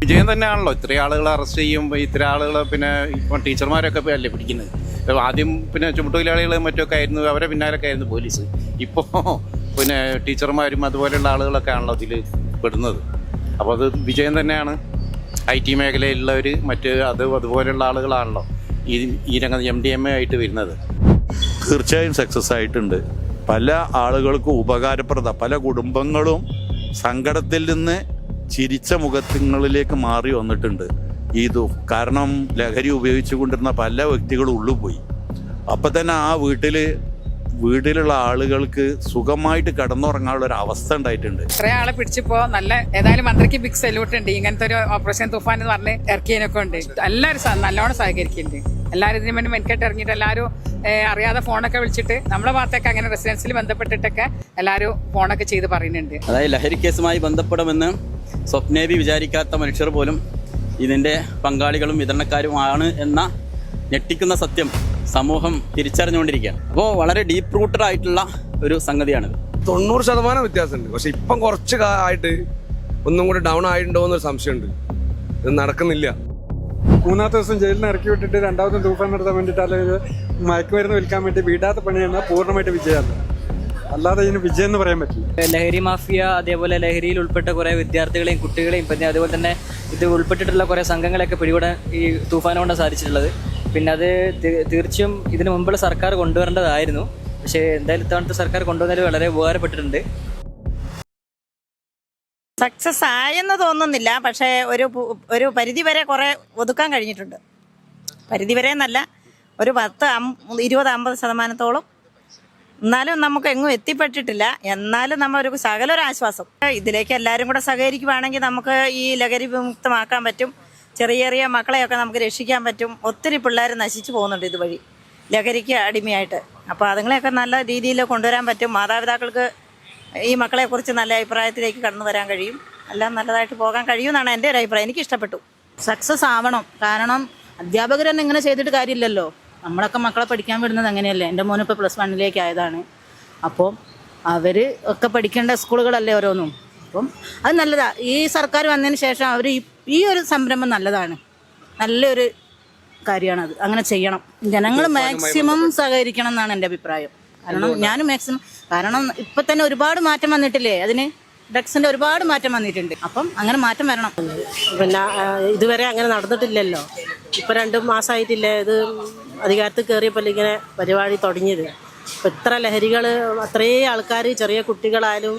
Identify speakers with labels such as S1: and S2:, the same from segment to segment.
S1: വിജയം തന്നെയാണല്ലോ. ഇത്രയും ആളുകളെ അറസ്റ്റ് ചെയ്യുമ്പോൾ ഇത്രയും ആളുകൾ പിന്നെ ഇപ്പം ടീച്ചർമാരൊക്കെ അല്ലേ പിടിക്കുന്നത്. ആദ്യം പിന്നെ ചുമട്ടുതൊഴിലാളികൾ മറ്റൊക്കെ ആയിരുന്നു, അവരെ പിന്നാലൊക്കെ ആയിരുന്നു പോലീസ്. ഇപ്പോൾ പിന്നെ ടീച്ചർമാരും അതുപോലെയുള്ള ആളുകളൊക്കെ ആണല്ലോ ഇതിൽ പെടുന്നത്. അപ്പോൾ അത് വിജയം തന്നെയാണ്. IT മേഖലയിലുള്ളവർ അതുപോലെയുള്ള ആളുകളാണല്ലോ ഈ രംഗത്ത് MDMA ആയിട്ട് വരുന്നത്.
S2: തീർച്ചയായും സക്സസ് ആയിട്ടുണ്ട്. പല ആളുകൾക്കും ഉപകാരപ്രദ, പല കുടുംബങ്ങളും സങ്കടത്തിൽ നിന്ന് ചിരിച്ച മുഖങ്ങളിലേക്ക് മാറി വന്നിട്ടുണ്ട്. കാരണം ലഹരി ഉപയോഗിച്ചു കൊണ്ടിരുന്ന പല വ്യക്തികളും ഉള്ളുപോയി. അപ്പം തന്നെ ആ വീട്ടിലുള്ള ആളുകൾക്ക് സുഖമായിട്ട് കിടന്നുറങ്ങാനുള്ള ഒരു അവസ്ഥ ഉണ്ടായിട്ടുണ്ട്.
S3: ഇത്ര ആളെ പിടിച്ചപ്പോ ഏതായാലും മന്ത്രിക്ക് ബിഗ് സല്യൂട്ട് ഉണ്ട്. ഇങ്ങനത്തെ ഒരു ഓപ്പറേഷൻ തുഫാൻ എന്ന് പറഞ്ഞ് ഇറക്കിയതിനൊക്കെ ഉണ്ട്. എല്ലാവരും നല്ലോണം സഹകരിക്കുന്നുണ്ട്. എല്ലാവരും ഇതിനു വേണ്ടി മെനക്കെട്ട് ഇറങ്ങിയിട്ട് എല്ലാവരും അറിയാതെ ഫോണൊക്കെ വിളിച്ചിട്ട് നമ്മളെ ഭാഗത്തൊക്കെ അങ്ങനെ റെസിഡൻസിൽ ബന്ധപ്പെട്ടിട്ടൊക്കെ എല്ലാവരും ഫോണൊക്കെ ചെയ്ത് പറയുന്നുണ്ട്.
S4: അതായത് ലഹരി കേസുമായി ബന്ധപ്പെടുമെന്ന് സ്വപ്നേബി വിചാരിക്കാത്ത മനുഷ്യർ പോലും ഇതിൻ്റെ പങ്കാളികളും വിതരണക്കാരുമാണ് എന്ന ഞെട്ടിക്കുന്ന സത്യം സമൂഹം തിരിച്ചറിഞ്ഞുകൊണ്ടിരിക്കുകയാണ്. അപ്പോൾ വളരെ ഡീപ്പ് റൂട്ടഡ് ആയിട്ടുള്ള ഒരു സംഗതിയാണിത്.
S5: 90% വ്യത്യാസമുണ്ട്. പക്ഷെ ഇപ്പം കുറച്ച് ആയിട്ട് ഒന്നും കൂടി ഡൗൺ ആയിട്ടുണ്ടോ എന്നൊരു സംശയമുണ്ട്. ഇത് നടക്കുന്നില്ല.
S6: മൂന്നാമത്തെ ദിവസം ജയിലിൽ നിന്ന് ഇറക്കി വിട്ടിട്ട് രണ്ടാമത്തെ തൂഫാൻ നടത്താൻ വേണ്ടിയിട്ട് അല്ലെങ്കിൽ മയക്കുമരുന്ന് വിൽക്കാൻ വേണ്ടി വീടാത്ത പണിയാണ് പൂർണ്ണമായിട്ട് വിജയമാണ്. അല്ലാതെ ഇതിന് വിജയം എന്ന് പറയാൻ പറ്റില്ല.
S7: ലഹരി മാഫിയ, അതേപോലെ ലഹരിയിൽ ഉൾപ്പെട്ട കുറേ വിദ്യാർത്ഥികളെയും കുട്ടികളെയും പിന്നെ അതുപോലെ തന്നെ ഇത് ഉൾപ്പെട്ടിട്ടുള്ള കുറേ സംഘങ്ങളെയൊക്കെ പിടികൂടാൻ ഈ തൂഫാൻ കൊണ്ട് സാധിച്ചിട്ടുള്ളത്. പിന്നെ അത് തീർച്ചയായും ഇതിനു മുമ്പുള്ള സർക്കാർ കൊണ്ടുവരേണ്ടതായിരുന്നു. പക്ഷേ എന്തായാലും ഇത്തവണത്തെ സർക്കാർ കൊണ്ടുവന്നതിൽ വളരെ ഉപകാരപ്പെട്ടിട്ടുണ്ട്.
S8: സക്സസ് ആയെന്ന് തോന്നുന്നില്ല. പക്ഷേ ഒരു പരിധിവരെ കുറേ ഒതുക്കാൻ കഴിഞ്ഞിട്ടുണ്ട്. പരിധിവരെ എന്നല്ല, ഒരു 10-20-50% എന്നാലും നമുക്ക് എങ്ങും എത്തിപ്പെട്ടിട്ടില്ല. എന്നാലും നമ്മൊരു ശകലൊരാശ്വാസം. ഇതിലേക്ക് എല്ലാവരും കൂടെ സഹകരിക്കുവാണെങ്കിൽ നമുക്ക് ഈ ലഹരി വിമുക്തമാക്കാൻ പറ്റും. ചെറിയ മക്കളെയൊക്കെ നമുക്ക് രക്ഷിക്കാൻ പറ്റും. ഒത്തിരി പിള്ളേർ നശിച്ചു പോകുന്നുണ്ട് ഇതുവഴി ലഹരിക്ക് അടിമയായിട്ട്. അപ്പോൾ അതുങ്ങളെയൊക്കെ നല്ല രീതിയിൽ കൊണ്ടുവരാൻ പറ്റും. മാതാപിതാക്കൾക്ക് ഈ മക്കളെക്കുറിച്ച് നല്ല അഭിപ്രായത്തിലേക്ക് കടന്നു വരാൻ കഴിയും. എല്ലാം നല്ലതായിട്ട് പോകാൻ കഴിയുമെന്നാണ് എൻ്റെ ഒരു അഭിപ്രായം. എനിക്കിഷ്ടപ്പെട്ടു.
S9: സക്സസ് ആവണം. കാരണം അധ്യാപകരൊന്നും ഇങ്ങനെ ചെയ്തിട്ട് കാര്യമില്ലല്ലോ. നമ്മളൊക്കെ മക്കളെ പഠിക്കാൻ വിടുന്നത് അങ്ങനെയല്ലേ. എൻ്റെ മോനിപ്പോൾ +1 ആയതാണ്. അപ്പോൾ അവർ ഒക്കെ പഠിക്കേണ്ട സ്കൂളുകളല്ലേ ഓരോന്നും. അപ്പം അത് നല്ലതാണ്. ഈ സർക്കാർ വന്നതിന് ശേഷം അവർ ഈ ഒരു സംരംഭം നല്ലതാണ്. നല്ലൊരു കാര്യമാണത്. അങ്ങനെ ചെയ്യണം. ജനങ്ങൾ മാക്സിമം സഹകരിക്കണം എന്നാണ് എൻ്റെ അഭിപ്രായം. കാരണം ഞാനും മാക്സിമം, കാരണം ഇപ്പം തന്നെ ഒരുപാട് മാറ്റം വന്നിട്ടില്ലേ. അതിന് ഡ്രഗ്സിൻ്റെ ഒരുപാട് മാറ്റം വന്നിട്ടുണ്ട്. അപ്പം അങ്ങനെ മാറ്റം വരണം.
S10: പിന്നെ ഇതുവരെ അങ്ങനെ നടന്നിട്ടില്ലല്ലോ. ഇപ്പം 2 മാസമായിട്ടില്ലേ ഇത് അധികാരത്തിൽ കയറിയപ്പോൾ ഇങ്ങനെ പരിപാടി തുടങ്ങിയത്. ഇപ്പം ഇത്ര ലഹരികൾ, അത്രയും ആൾക്കാർ, ചെറിയ കുട്ടികളായാലും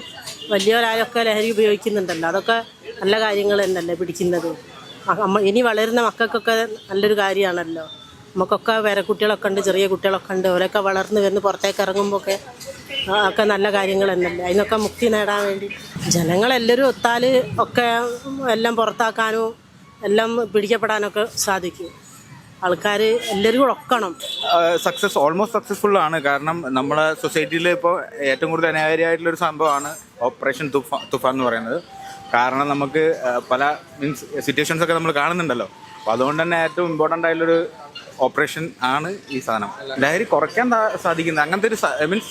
S10: വലിയവരായാലും ഒക്കെ ലഹരി ഉപയോഗിക്കുന്നുണ്ടല്ലോ. അതൊക്കെ നല്ല കാര്യങ്ങൾ തന്നെയല്ലേ പിടിക്കുന്നത്. ഇനി വളരുന്ന മക്കൾക്കൊക്കെ നല്ലൊരു കാര്യമാണല്ലോ. നമുക്കൊക്കെ വേറെ കുട്ടികളൊക്കെ ഉണ്ട്, ചെറിയ കുട്ടികളൊക്കെ ഉണ്ട്. അവരൊക്കെ വളർന്ന് വരുന്ന പുറത്തേക്ക് ഇറങ്ങുമ്പോൾ ഒക്കെ നല്ല കാര്യങ്ങൾ തന്നെയല്ലേ. അതിനൊക്കെ മുക്തി നേടാൻ വേണ്ടി ജനങ്ങളെല്ലാവരും ഒത്താൽ ഒക്കെ എല്ലാം പുറത്താക്കാനും എല്ലാം പിടിക്കപ്പെടാനൊക്കെ സാധിക്കും. ആൾക്കാർ എല്ലാവരും ഒക്കണം.
S11: ഓൾമോസ്റ്റ് സക്സസ്ഫുൾ ആണ്. കാരണം നമ്മുടെ സൊസൈറ്റിയിൽ ഇപ്പോൾ ഏറ്റവും കൂടുതൽ അനിവാര്യമായിട്ടുള്ളൊരു സംഭവമാണ് ഓപ്പറേഷൻ തുഫാൻ എന്ന് പറയുന്നത്. കാരണം നമുക്ക് പല സിറ്റുവേഷൻസ് ഒക്കെ നമ്മൾ കാണുന്നുണ്ടല്ലോ. അപ്പോൾ അതുകൊണ്ട് തന്നെ ഏറ്റവും ഇമ്പോർട്ടൻ്റ് ആയിട്ടുള്ളൊരു ഓപ്പറേഷൻ ആണ് ഈ സാധനം. ലഹരി കുറയ്ക്കാൻ സാധിക്കുന്നത് അങ്ങനത്തെ ഒരു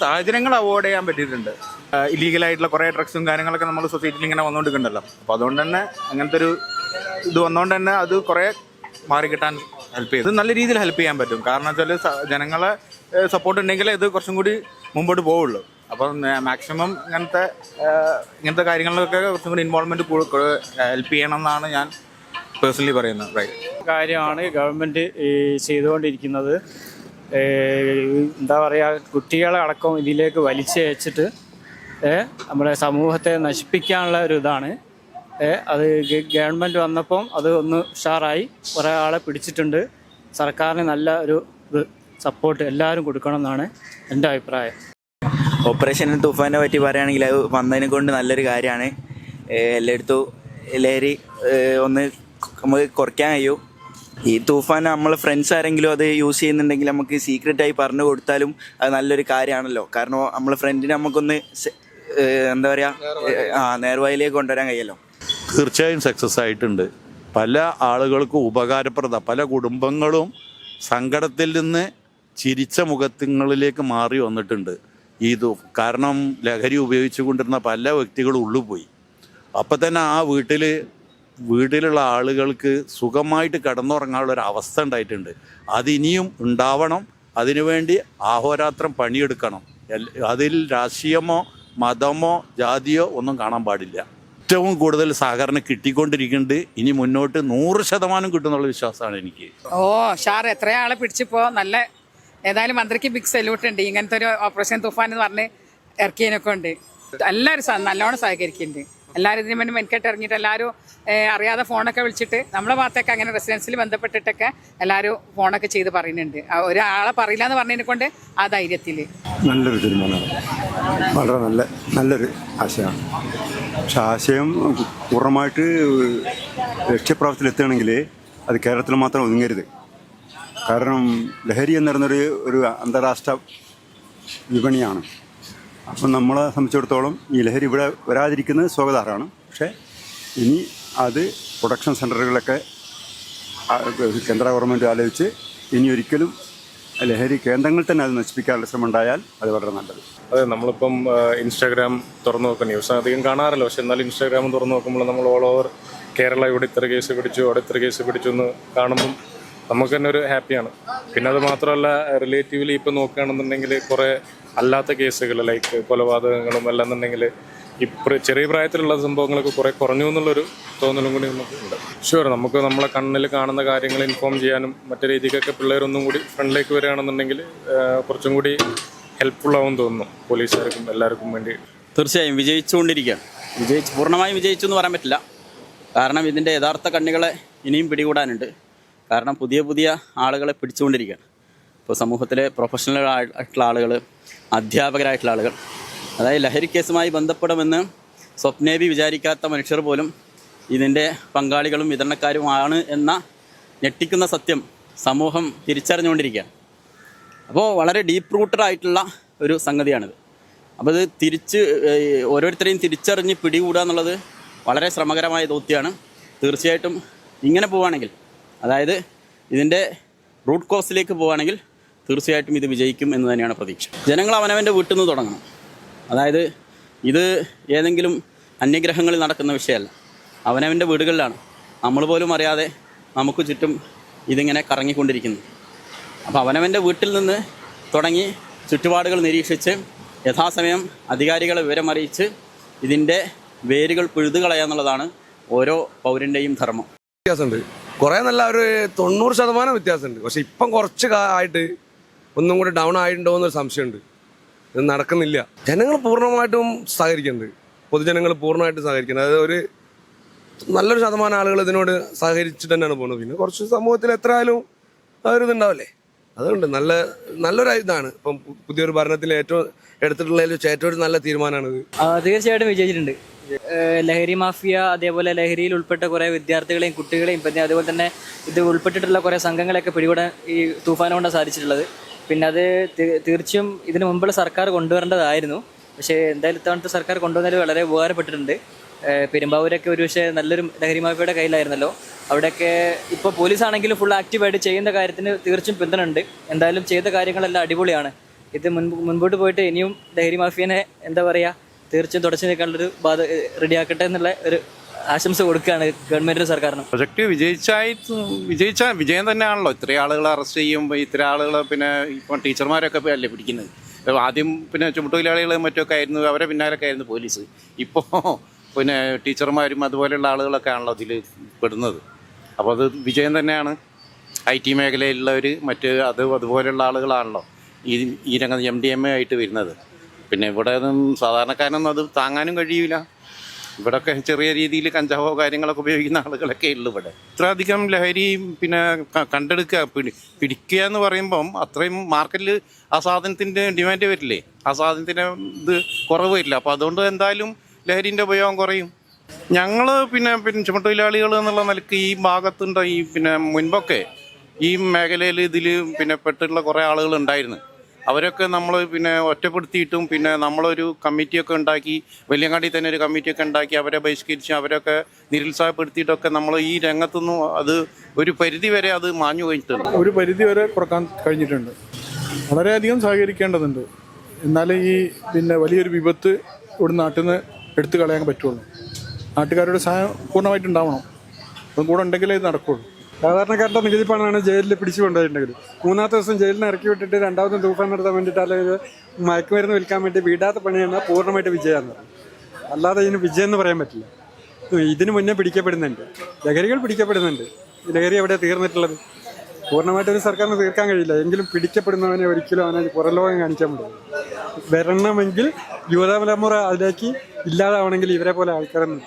S11: സാഹചര്യങ്ങൾ അവോയ്ഡ് ചെയ്യാൻ പറ്റിയിട്ടുണ്ട്. ഇല്ലീഗലായിട്ടുള്ള കുറേ ഡ്രഗ്സും കാര്യങ്ങളൊക്കെ നമ്മൾ സൊസൈറ്റിയിൽ ഇങ്ങനെ വന്നുകൊണ്ടിരിക്കുന്നുണ്ടല്ലോ. അപ്പോൾ അതുകൊണ്ട് തന്നെ അങ്ങനത്തെ ഒരു ഇത് വന്നുകൊണ്ട് തന്നെ അത് കുറേ മാറിക്കിട്ടാൻ ഹെൽപ്പ് ചെയ്തു. ഇത് നല്ല രീതിയിൽ ഹെൽപ്പ് ചെയ്യാൻ പറ്റും. കാരണം വെച്ചാൽ ജനങ്ങളെ സപ്പോർട്ട് ഉണ്ടെങ്കിലേ ഇത് കുറച്ചും കൂടി മുമ്പോട്ട് പോവുള്ളൂ. അപ്പം മാക്സിമം ഇങ്ങനത്തെ കാര്യങ്ങളിലൊക്കെ കുറച്ചും കൂടി ഇൻവോൾവ്മെൻറ്റ് ഹെൽപ്പ് ചെയ്യണം എന്നാണ് ഞാൻ പേഴ്സണലി പറയുന്നത്.
S12: കാര്യമാണ് ഗവൺമെൻറ് ചെയ്തുകൊണ്ടിരിക്കുന്നത്. എന്താ പറയുക, കുട്ടികളെ അടക്കം ഇതിലേക്ക് വലിച്ചയച്ചിട്ട് നമ്മുടെ സമൂഹത്തെ നശിപ്പിക്കാനുള്ള ഒരു ഇതാണ്. അത് ഗവൺമെൻറ് വന്നപ്പം അത് ഒന്ന് ഉഷാറായി. കുറേ ആളെ പിടിച്ചിട്ടുണ്ട്. സർക്കാരിന് നല്ല ഒരു സപ്പോർട്ട് എല്ലാവരും കൊടുക്കണം എന്നാണ് എൻ്റെ അഭിപ്രായം.
S13: ഓപ്പറേഷൻ തുഫാനെ പറ്റി പറയുകയാണെങ്കിൽ അത് വന്നതിനെ കൊണ്ട് നല്ലൊരു കാര്യമാണ്. എല്ലായിടത്തും ലഹരി ഒന്ന് നമുക്ക് കുറയ്ക്കാൻ കഴിയും. ഈ തൂഫാൻ നമ്മൾ ഫ്രണ്ട്സ് ആരെങ്കിലും അത് യൂസ് ചെയ്യുന്നുണ്ടെങ്കിൽ നമുക്ക് സീക്രട്ടായി പറഞ്ഞു കൊടുത്താലും അത് നല്ലൊരു കാര്യമാണല്ലോ. കാരണം നമ്മൾ ഫ്രണ്ടിനെ നമുക്കൊന്ന് എന്താ പറയുക നേർവഴിയിലേക്ക് കൊണ്ടുവരാൻ കഴിയല്ലോ.
S2: തീർച്ചയായും സക്സസ് ആയിട്ടുണ്ട്. പല ആളുകൾക്കും ഉപകാരപ്രദ, പല കുടുംബങ്ങളും സങ്കടത്തിൽ നിന്ന് ചിരിച്ച മുഖങ്ങളിലേക്ക് മാറി വന്നിട്ടുണ്ട്. കാരണം ലഹരി ഉപയോഗിച്ചു കൊണ്ടിരുന്ന പല വ്യക്തികളും ഉള്ളുപോയി. അപ്പം തന്നെ ആ വീട്ടിലുള്ള ആളുകൾക്ക് സുഖമായിട്ട് കിടന്നുറങ്ങാനുള്ള ഒരു അവസ്ഥ ഉണ്ടായിട്ടുണ്ട്. അതിനിയും ഉണ്ടാവണം. അതിനുവേണ്ടി അഹോരാത്രം പണിയെടുക്കണം. അതിൽ രാഷ്ട്രീയമോ മതമോ ജാതിയോ ഒന്നും കാണാൻ പാടില്ല. ഏറ്റവും കൂടുതൽ സഹകരണം കിട്ടിക്കൊണ്ടിരിക്കുന്നുണ്ട്. ഇനി മുന്നോട്ട് 100% കിട്ടുന്നുള്ള വിശ്വാസമാണ് എനിക്ക്.
S3: ഷാർ എത്രയാളെ പിടിച്ചിപ്പോ നല്ല ഏതായാലും മന്ത്രിക്ക് ബിഗ് സല്യൂട്ട് ഉണ്ട്. ഇങ്ങനത്തെ ഒരു ഓപ്പറേഷൻ തുഫാൻ എന്ന് പറഞ്ഞ് ഇറക്കിയതിനൊക്കെ ഉണ്ട്. എല്ലാവരും നല്ലോണം സഹകരിക്കുന്നുണ്ട്. എല്ലാവരും ഇതിനു വേണ്ടി മെനക്കെട്ട് ഇറങ്ങിയിട്ട് എല്ലാവരും അറിയാതെ ഫോണൊക്കെ വിളിച്ചിട്ട് നമ്മളെ ഭാഗത്തൊക്കെ അങ്ങനെ റെസിഡൻസിൽ ബന്ധപ്പെട്ടിട്ടൊക്കെ എല്ലാവരും ഫോണൊക്കെ ചെയ്ത് പറയുന്നുണ്ട്. ഒരാളെ പറയില്ല എന്ന് പറഞ്ഞതിനെ കൊണ്ട് ആ ധൈര്യത്തിൽ
S14: നല്ലൊരു തീരുമാനമാണ്. വളരെ നല്ലൊരു ആശയമാണ്. പക്ഷെ ആശയം പൂർണ്ണമായിട്ട് ലക്ഷ്യപ്രാപ്തിയിലെത്തുകയാണെങ്കിൽ അത് കേരളത്തിൽ മാത്രം ഒതുങ്ങരുത്. കാരണം ലഹരി എന്ന് പറയുന്നൊരു അന്താരാഷ്ട്ര വിപണിയാണ്. അപ്പം നമ്മളെ സംബന്ധിച്ചിടത്തോളം ഈ ലഹരി ഇവിടെ വരാതിരിക്കുന്നത് സ്വാഗതാർഹമാണ്. പക്ഷേ ഇനി അത് പ്രൊഡക്ഷൻ സെൻ്ററുകളൊക്കെ കേന്ദ്ര ഗവൺമെൻറ് ആലോചിച്ച് ഇനി ഒരിക്കലും ലഹരി കേന്ദ്രങ്ങളിൽ തന്നെ അത് നശിപ്പിക്കാനുള്ള ശ്രമം ഉണ്ടായാൽ അത് വളരെ നല്ലത്.
S15: അതെ, നമ്മളിപ്പം ഇൻസ്റ്റാഗ്രാം തുറന്നു നോക്കുക, ന്യൂസ് അധികം കാണാറില്ല. പക്ഷെ എന്നാലും ഇൻസ്റ്റാഗ്രാം തുറന്നു നോക്കുമ്പോൾ നമ്മൾ ഓൾ ഓവർ കേരള ഇവിടെ ഇത്ര കേസ് പിടിച്ചു, അവിടെ ഇത്ര കേസ് പിടിച്ചു എന്ന് കാണുമ്പം നമുക്ക് തന്നെ ഒരു ഹാപ്പിയാണ്. പിന്നെ അത് മാത്രമല്ല, റിലേറ്റീവ്ലി ഇപ്പം നോക്കുകയാണെന്നുണ്ടെങ്കിൽ കുറേ അല്ലാത്ത കേസുകൾ ലൈക്ക് കൊലപാതകങ്ങളും അല്ലെന്നുണ്ടെങ്കിൽ ചെറിയ പ്രായത്തിലുള്ള സംഭവങ്ങളൊക്കെ കുറേ കുറഞ്ഞു എന്നുള്ളൊരു തോന്നലും കൂടി നമുക്കുണ്ട്. ഷുവർ, നമുക്ക് നമ്മളെ കണ്ണിൽ കാണുന്ന കാര്യങ്ങൾ ഇൻഫോം ചെയ്യാനും മറ്റു രീതിക്കൊക്കെ പിള്ളേരൊന്നും കൂടി ഫ്രണ്ടിലേക്ക് വരികയാണെന്നുണ്ടെങ്കിൽ കുറച്ചും കൂടി ഹെൽപ്ഫുൾ ആവും തോന്നുന്നു പോലീസുകാർക്കും എല്ലാവർക്കും വേണ്ടി.
S4: തീർച്ചയായും വിജയിച്ചുകൊണ്ടിരിക്കുകയാണ്. പൂർണ്ണമായും വിജയിച്ചു എന്ന് പറയാൻ പറ്റില്ല. കാരണം ഇതിൻ്റെ യഥാർത്ഥ കണ്ണികളെ ഇനിയും പിടികൂടാനുണ്ട്. കാരണം പുതിയ ആളുകളെ പിടിച്ചുകൊണ്ടിരിക്കുകയാണ്. ഇപ്പോൾ സമൂഹത്തിലെ പ്രൊഫഷണൽ ആയിട്ടുള്ള ആളുകൾ, അധ്യാപകരായിട്ടുള്ള ആളുകൾ, അതായത് ലഹരി കേസുമായി ബന്ധപ്പെടുമെന്ന് സ്വപ്നേബി വിചാരിക്കാത്ത മനുഷ്യർ പോലും ഇതിൻ്റെ പങ്കാളികളും വിതരണക്കാരുമാണ് എന്ന ഞെട്ടിക്കുന്ന സത്യം സമൂഹം തിരിച്ചറിഞ്ഞുകൊണ്ടിരിക്കുകയാണ്. അപ്പോൾ വളരെ ഡീപ്പ് റൂട്ടഡ് ആയിട്ടുള്ള ഒരു സംഗതിയാണിത്. അപ്പോൾ ഇത് ഓരോരുത്തരെയും തിരിച്ചറിഞ്ഞ് പിടികൂടുക എന്നുള്ളത് വളരെ ശ്രമകരമായ ദൗത്യമാണ്. തീർച്ചയായിട്ടും ഇങ്ങനെ പോവുകയാണെങ്കിൽ, അതായത് ഇതിൻ്റെ റൂട്ട് കോസിലേക്ക് പോവുകയാണെങ്കിൽ തീർച്ചയായിട്ടും ഇത് വിജയിക്കും എന്ന് തന്നെയാണ് പ്രതീക്ഷ. ജനങ്ങൾ അവനവൻ്റെ വീട്ടിൽ നിന്ന് തുടങ്ങണം. അതായത് ഇത് ഏതെങ്കിലും അന്യഗ്രഹങ്ങളിൽ നടക്കുന്ന വിഷയമല്ല, അവനവൻ്റെ വീടുകളിലാണ്. നമ്മൾ പോലും അറിയാതെ നമുക്ക് ചുറ്റും ഇതിങ്ങനെ കറങ്ങിക്കൊണ്ടിരിക്കുന്നു. അപ്പോൾ അവനവൻ്റെ വീട്ടിൽ നിന്ന് തുടങ്ങി ചുറ്റുപാടുകൾ നിരീക്ഷിച്ച് യഥാസമയം അധികാരികളെ വിവരമറിയിച്ച് ഇതിൻ്റെ വേരുകൾ പിഴുതുകളയാന്നുള്ളതാണ് ഓരോ പൗരൻ്റെയും ധർമ്മം.
S5: വ്യത്യാസമുണ്ട്, കുറേ നല്ല ഒരു 90% വ്യത്യാസമുണ്ട്. പക്ഷെ ഇപ്പം കുറച്ച് ആയിട്ട് ഒന്നും കൂടി ഡൗൺ ആയിട്ടുണ്ടോ എന്നൊരു സംശയമുണ്ട്. ഇത് നടക്കുന്നില്ല. ജനങ്ങൾ പൂർണ്ണമായിട്ടും സഹകരിക്കുന്നുണ്ട്. പൊതുജനങ്ങൾ പൂർണ്ണമായിട്ടും സഹകരിക്കുന്നത്. അതായത് ഒരു നല്ലൊരു ശതമാനം ആളുകൾ ഇതിനോട് സഹകരിച്ചിട്ട് തന്നെയാണ് പോകുന്നത്. പിന്നെ കുറച്ച് സമൂഹത്തിൽ എത്ര ആയാലും ആ ഒരു ഇതുണ്ടാവില്ലേ, അതുകൊണ്ട് നല്ലൊരു ഇതാണ്. ഇപ്പം പുതിയൊരു ഭരണത്തിൽ എടുത്തിട്ടുള്ളതിൽ ഏറ്റവും നല്ല തീരുമാനമാണിത്.
S7: തീർച്ചയായിട്ടും വിജയിച്ചിട്ടുണ്ട്. ലഹരി മാഫിയ, അതേപോലെ ലഹരിയിൽ ഉൾപ്പെട്ട കുറേ വിദ്യാർത്ഥികളെയും കുട്ടികളെയും പിന്നെ അതുപോലെ തന്നെ ഇത് ഉൾപ്പെട്ടിട്ടുള്ള കുറേ സംഘങ്ങളെയൊക്കെ പിടികൂടാൻ ഈ തൂഫാൻ കൊണ്ട് സാധിച്ചിട്ടുള്ളത്. പിന്നെ അത് തീർച്ചയായും ഇതിനു മുമ്പുള്ള സർക്കാർ കൊണ്ടുവരേണ്ടതായിരുന്നു. പക്ഷേ എന്തായാലും ഇത്തവണത്തെ സർക്കാർ കൊണ്ടുവന്നതിൽ വളരെ ഉപകാരപ്പെട്ടിട്ടുണ്ട്. പെരുമ്പാവൂരൊക്കെ ഒരു പക്ഷേ നല്ലൊരു ലഹരി മാഫിയയുടെ കയ്യിലായിരുന്നല്ലോ. അവിടെയൊക്കെ ഇപ്പോൾ പോലീസാണെങ്കിലും ഫുൾ ആക്റ്റീവായിട്ട് ചെയ്യുന്ന കാര്യത്തിന് തീർച്ചയായും പിന്തുണയുണ്ട്. എന്തായാലും ചെയ്ത കാര്യങ്ങളെല്ലാം അടിപൊളിയാണ്. ഇത് മുൻപോട്ട് പോയിട്ട് ഇനിയും ലഹരി മാഫിയനെ എന്താ പറയുക, തീർച്ചയായും തുടച്ചു നീക്കാനുള്ളൊരു റെഡിയാക്കട്ടെ എന്നുള്ള ഒരു ആശംസ കൊടുക്കുകയാണ് ഗവൺമെന്റിനും സർക്കാരിനും.
S1: പ്രൊജക്റ്റ് വിജയിച്ച വിജയം തന്നെയാണല്ലോ. ഇത്രയും ആളുകളെ അറസ്റ്റ് ചെയ്യുമ്പോൾ ഇത്രയും ആളുകളെ പിന്നെ ഇപ്പം ടീച്ചർമാരൊക്കെ അല്ലേ പിടിക്കുന്നത്. ആദ്യം പിന്നെ ചുമട്ടുതൊഴിലാളികളും മറ്റൊക്കെ ആയിരുന്നു, അവരെ പിന്നാലൊക്കെ ആയിരുന്നു പോലീസ്. ഇപ്പോൾ പിന്നെ ടീച്ചർമാരും അതുപോലെയുള്ള ആളുകളൊക്കെ ആണല്ലോ ഇതിൽ പെടുന്നത്. അപ്പോൾ അത് വിജയം തന്നെയാണ്. IT മേഖലയിലുള്ളവർ അതുപോലെയുള്ള ആളുകളാണല്ലോ ഈ രംഗത്ത് MDMA ആയിട്ട് വരുന്നത്. പിന്നെ ഇവിടെ സാധാരണക്കാരനൊന്നും അത് താങ്ങാനും കഴിയില്ല. ഇവിടെയൊക്കെ ചെറിയ രീതിയിൽ കഞ്ചാവോ കാര്യങ്ങളൊക്കെ ഉപയോഗിക്കുന്ന ആളുകളൊക്കെ ഉള്ളു. ഇവിടെ ഇത്രയധികം ലഹരി പിന്നെ കണ്ടെടുക്കുക, പിടിക്കുക എന്ന് പറയുമ്പം അത്രയും മാർക്കറ്റിൽ ആ സാധനത്തിൻ്റെ ഡിമാൻഡ് വരില്ലേ, ആ സാധനത്തിന് ഇത് കുറവ് വരില്ല. അപ്പോൾ അതുകൊണ്ട് എന്തായാലും ലഹരിൻ്റെ ഉപയോഗം കുറയും. ഞങ്ങൾ പിന്നെ ചുമട്ടുതൊഴിലാളികൾ എന്നുള്ള നിലയ്ക്ക് ഈ ഭാഗത്തുണ്ട്. ഈ പിന്നെ മുൻപൊക്കെ ഈ മേഖലയിൽ ഇതിൽ പിന്നെ പെട്ടിട്ടുള്ള കുറേ ആളുകൾ ഉണ്ടായിരുന്നു. അവരൊക്കെ നമ്മൾ പിന്നെ ഒറ്റപ്പെടുത്തിയിട്ടും പിന്നെ നമ്മളൊരു കമ്മിറ്റിയൊക്കെ ഉണ്ടാക്കി, വലിയങ്ങാടി തന്നെ ഒരു കമ്മിറ്റിയൊക്കെ ഉണ്ടാക്കി അവരെ ബഹിഷ്കരിച്ച് അവരൊക്കെ നിരുത്സാഹപ്പെടുത്തിയിട്ടൊക്കെ നമ്മൾ ഈ രംഗത്തുനിന്നും അത് ഒരു പരിധി വരെ അത് മാഞ്ഞു കഴിഞ്ഞിട്ടുണ്ട്.
S16: ഒരു പരിധി വരെ കുറക്കാൻ കഴിഞ്ഞിട്ടുണ്ട്. വളരെയധികം സഹകരിക്കേണ്ടതുണ്ട്. എന്നാലേ ഈ പിന്നെ വലിയൊരു വിപത്ത് ഇവിടെ നാട്ടിൽ നിന്ന് എടുത്തു കളയാൻ പറ്റുള്ളൂ. നാട്ടുകാരുടെ സഹായം പൂർണ്ണമായിട്ടുണ്ടാവണം. അതും കൂടെ ഉണ്ടെങ്കിലേ ഇത് നടക്കുള്ളൂ.
S6: സാധാരണക്കാരുടെ നികുതി പണമാണ് ജയിലിൽ പിടിച്ചു കൊണ്ടുപോയിട്ടുണ്ടെങ്കിൽ 3-ാമത്തെ ദിവസം ജയിലിൽ നിന്ന് ഇറക്കി വിട്ടിട്ട് 2ാമതും തൂഫാൻ നടത്താൻ വേണ്ടിയിട്ട് അല്ലെങ്കിൽ മയക്കുമരുന്ന് വിൽക്കാൻ വേണ്ടി വീടാത്ത പണിയാണ് പൂർണ്ണമായിട്ട് വിജയമെന്ന് പറയും. അല്ലാതെ ഇതിന് വിജയം എന്ന് പറയാൻ പറ്റില്ല. ഇതിന് മുന്നേ പിടിക്കപ്പെടുന്നുണ്ട്, ലഹരികൾ പിടിക്കപ്പെടുന്നുണ്ട്. ലഹരി എവിടെ തീർന്നിട്ടുള്ളത്? പൂർണ്ണമായിട്ട് ഒരു സർക്കാരിന് തീർക്കാൻ കഴിയില്ല. എങ്കിലും പിടിക്കപ്പെടുന്നവനെ ഒരിക്കലും അവനെ പുറലോകം കാണിക്കാൻ പറ്റില്ല. വരണമെങ്കിൽ യുവതലമുറ അതിലേക്ക് ഇല്ലാതാവണമെങ്കിൽ ഇവരെ പോലെ ആൾക്കാരൊന്നും